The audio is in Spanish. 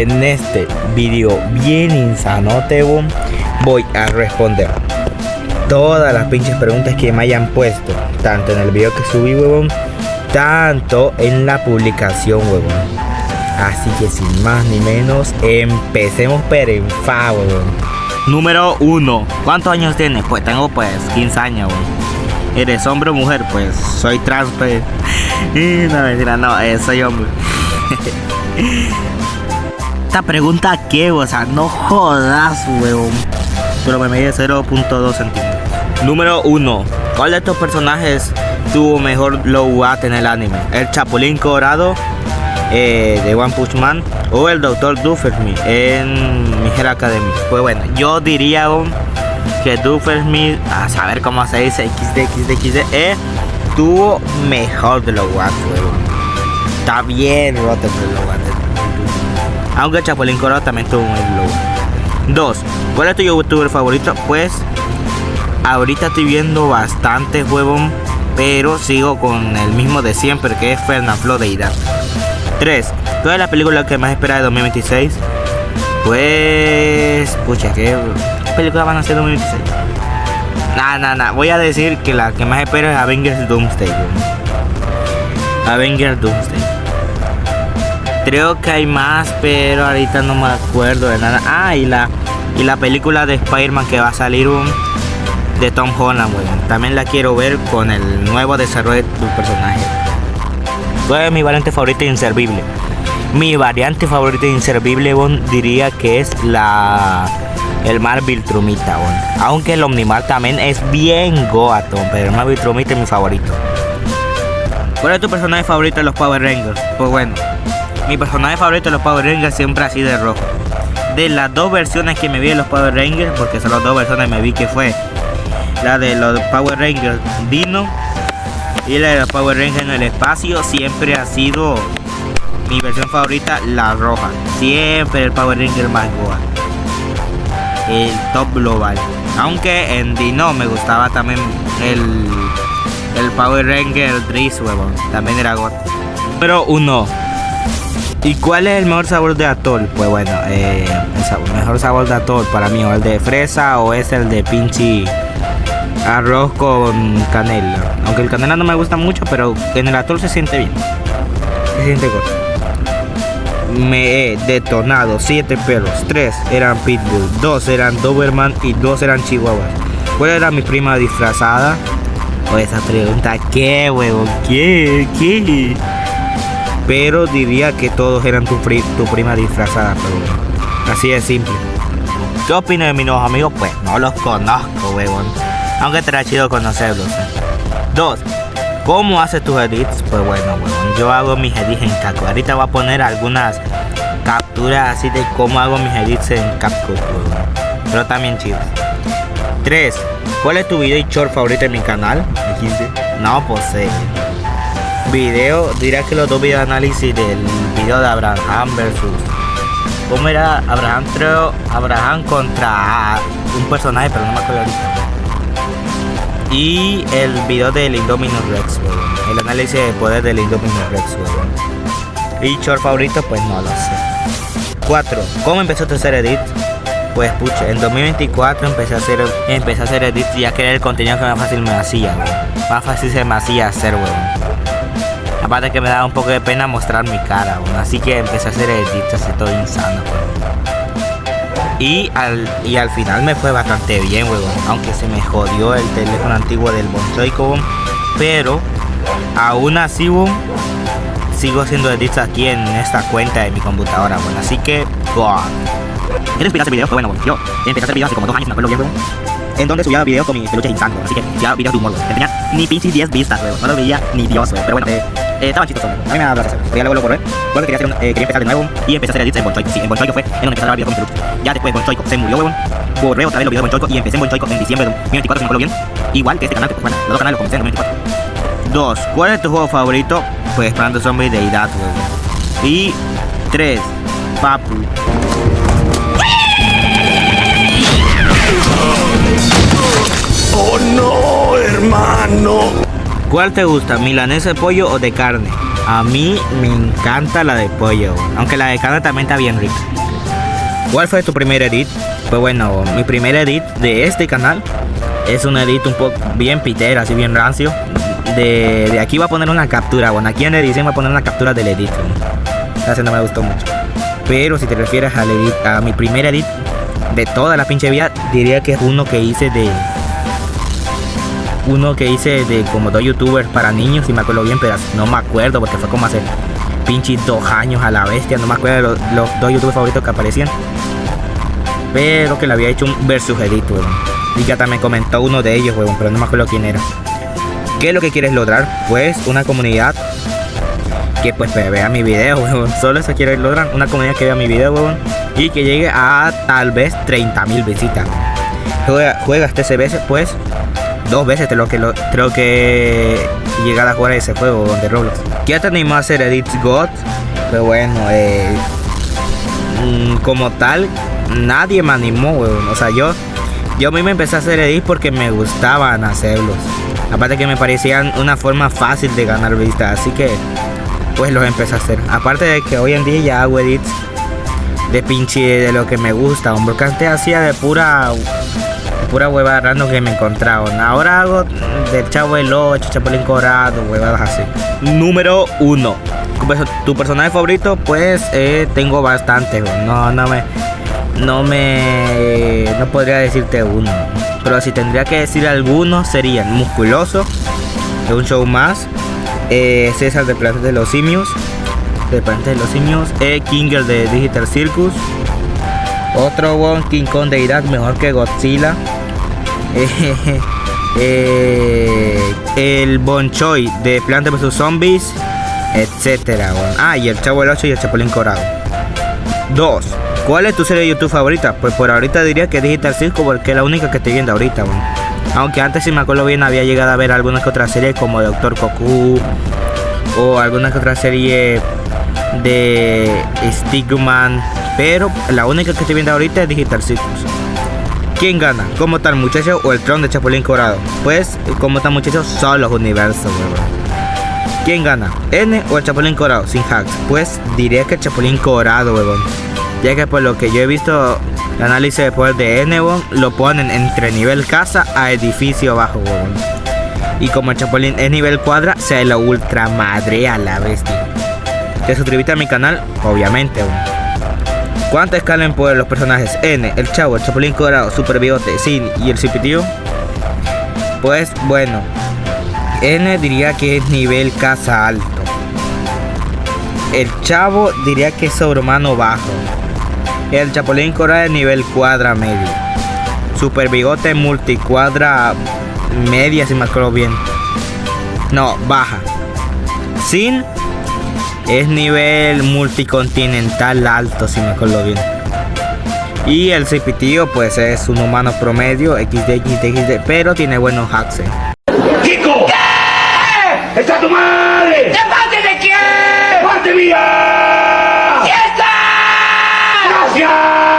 en este video bien insanote, weón, voy a responder todas las pinches preguntas que me hayan puesto, tanto en el video que subí, huevón, tanto en la publicación, huevón. Así que sin más ni menos, empecemos pero en fa, huevón. Número 1. ¿Cuántos años tienes? Pues tengo 15 años, huevón. ¿Eres hombre o mujer? Pues soy trans, pues. No, mentira, no, soy hombre. Esta pregunta, ¿qué? O sea, no jodas, huevón. Pero me mide 0.2 centímetros. Número 1. ¿Cuál de estos personajes tuvo mejor glow up en el anime? ¿El Chapulín Colorado de One Punch Man o el Dr. Doofenshmirtz en My Hero Academia? Pues bueno, yo diría que Doofenshmirtz, a saber cómo se dice, XD, tuvo mejor glow up, weón. Está bien roto el glow up. Aunque el Chapulín Colorado también tuvo un glow up. 2. ¿Cuál es tu youtuber favorito? Pues ahorita estoy viendo bastante, huevón, pero sigo con el mismo de siempre, que es Fernanfloo de Irán. 3. ¿Cuál es la película que más espera de 2026? Pues... pucha, ¿qué películas van a ser 2026? Nah, voy a decir que la que más espero es Avengers Doomsday, huevón. Avengers Doomsday. Creo que hay más, pero ahorita no me acuerdo de nada. Ah, y la película de Spider-Man que va a salir de Tom Holland, weón. También la quiero ver con el nuevo desarrollo del personaje. ¿Cuál es mi variante favorita de Inservible? Mi variante favorita de Inservible, weón, diría que es el Mar Viltrumita, weón. Aunque el Omnimar también es bien goatón, pero el Mar Viltrumita es mi favorito. ¿Cuál es tu personaje favorito de los Power Rangers? Pues bueno, mi personaje favorito de los Power Rangers siempre ha sido el rojo. De las dos versiones que me vi de los Power Rangers, porque son las dos versiones que me vi, que fue la de los Power Rangers Dino y la de los Power Rangers en el espacio, siempre ha sido mi versión favorita, la roja. Siempre el Power Ranger más goa, el top global. Aunque en Dino me gustaba también el Power Ranger Driss, huevón, también era goa. Número 1. ¿Y cuál es el mejor sabor de atol? Pues bueno, el mejor sabor de atol para mí, o el de fresa o es el de pinche arroz con canela. Aunque el canela no me gusta mucho, pero en el atol se siente bien. Se siente godt. Me he detonado 7 perros. 3 eran pitbull, 2 eran doberman y 2 eran chihuahuas. ¿Cuál era mi prima disfrazada? O esa pregunta, ¿qué, huevo? ¿Qué? Pero diría que todos eran tu prima disfrazada, pero así de simple. ¿Qué opinas de mis nuevos amigos? Pues no los conozco, huevón. Aunque estará chido conocerlos. 2. ¿Cómo haces tus edits? Pues bueno, huevón, yo hago mis edits en CapCut. Ahorita voy a poner algunas capturas así de cómo hago mis edits en CapCut, huevón. Pero también chidos. 3. ¿Cuál es tu video y short favorito en mi canal? No, pues video, diría que los dos videos de análisis del video de Abraham versus... ¿cómo era? Abraham contra un personaje, pero no me acuerdo ahorita. Y el video del Indominus Rex, weón. El análisis de poder del Indominus Rex, weón. Y short favorito, pues no lo sé. 4. ¿Cómo empezaste a hacer edits? Pues pucha, en 2024 empecé a hacer edits, ya que era el contenido que más fácil me hacía, weón. Más fácil se me hacía hacer, weón. Aparte que me daba un poco de pena mostrar mi cara, weón. Así que empecé a hacer edits así todo insano, weón. Y al final me fue bastante bien, weón. Aunque se me jodió el teléfono antiguo del Bonchoico, weón. Pero aún así, weón, sigo haciendo edits aquí en esta cuenta de mi computadora, weón. Así que, wow. ¿Quieres explicar ese video? Pues bueno, weón, yo empecé a hacer videos hace como 2 años, me acuerdo bien, weón, en donde subía videos con mis peluches insanos, así que subía videos de humor, weón. Tenía ni pinches 10 vistas, weón. No lo veía ni Dios, weón. Pero bueno, estaban chistosos, weón. A mí me daba placer. Pero ya luego lo borré. Porque quería empezar de nuevo y empecé a hacer edits en Bonchoico. Sí, en Bonchoico fue en donde empecé a grabar videos con mis peluches. Ya después Bonchoico se murió, weón. Borré otra vez los videos de Bonchoico y empecé en Bonchoico en diciembre de 2024, si me acuerdo bien. Igual que este canal, pues bueno, los dos canales los comencé en 2024. 2. ¿Cuál es tu juego favorito? Pues Plants Zombies de Deidad, weón. Y 3. Papu. ¡Oh no, hermano! ¿Cuál te gusta, milanesa de pollo o de carne? A mí me encanta la de pollo, aunque la de carne también está bien rica. ¿Cuál fue tu primer edit? Pues bueno, mi primer edit de este canal es un edit un poco bien pitera, así bien rancio. De aquí voy a poner una captura, bueno, aquí en la edición voy a poner una captura del edit. Ese no me gustó mucho. Pero si te refieres al edit, a mi primer edit de toda la pinche vida, diría que es uno que hice de como 2 youtubers para niños, si me acuerdo bien, pero no me acuerdo porque fue como hace pinche 2 años a la bestia. No me acuerdo de los 2 youtubers favoritos que aparecían, pero que le había hecho un versus edit, weón. Y ya también comentó uno de ellos, weón, pero no me acuerdo quién era. ¿Qué es lo que quieres lograr? Pues una comunidad que pues vea mi video, weón. Solo eso quiero lograr, una comunidad que vea mi video, weón, y que llegue a tal vez 30.000 visitas. Juega este CBS, pues 2 veces creo que llegar a jugar ese juego de Roblox. ¿Qué te animó a hacer edits God? Pues bueno, como tal, nadie me animó, weón. O sea, yo mismo empecé a hacer edits porque me gustaban hacerlos. Aparte que me parecían una forma fácil de ganar vistas, así que pues los empecé a hacer. Aparte de que hoy en día ya hago edits de pinche de lo que me gusta, hombre, porque antes hacía de pura huevada random que me encontraban. Ahora hago del Chavo del 8, Chapulín Colorado, huevadas así. Número 1. Tu personaje favorito, pues tengo bastante, no podría decirte uno, pero si tendría que decir algunos serían Musculoso de Un Show Más, César de Planeta de los Simios, Kinger de Digital Circus, otro one, King Kong de Irak, mejor que Godzilla, el Bon Choi de Plants vs Zombies, etcétera. Y el Chavo del 8 y el Chapulín Colorado. 2. ¿Cuál es tu serie de YouTube favorita? Pues por ahorita diría que Digital Circus, porque es la única que estoy viendo ahorita, bueno. Aunque antes, si me acuerdo bien, había llegado a ver algunas que otras series como Doctor Goku o alguna que otra serie de Stickman, pero la única que estoy viendo ahorita es Digital Circus. ¿Quién gana? ¿Como tal muchacho o el Tron de Chapulín Colorado? Pues como tal muchacho son los universos, weón. ¿Quién gana? ¿N o el Chapulín Colorado sin hacks? Pues diría que el Chapulín Colorado, weón, ya que por lo que yo he visto el análisis de poder de N, weón, lo ponen entre nivel casa a edificio bajo, weón. Y como el Chapulín es nivel cuadra, se lo ultra madrea la bestia. ¿Te suscribiste a mi canal? Obviamente, weón. ¿Cuánto escalan poder los personajes? N, el Chavo, el Chapulín Colorado, Super Bigote, Sin y el Cipitío. Pues bueno, N diría que es nivel casa alto. El Chavo diría que es sobrehumano bajo. El Chapulín Colorado es nivel cuadra medio. Super Bigote multicuadra media, si me acuerdo bien. No, baja. Sin es nivel multicontinental alto, si me acuerdo bien. Y el Cipitío pues es un humano promedio, XD, pero tiene buenos hacks. ¡Chico! ¿Qué? ¡Está tu madre! ¿De parte de quién? ¡De parte mía! ¡Fiesta! ¡Gracias!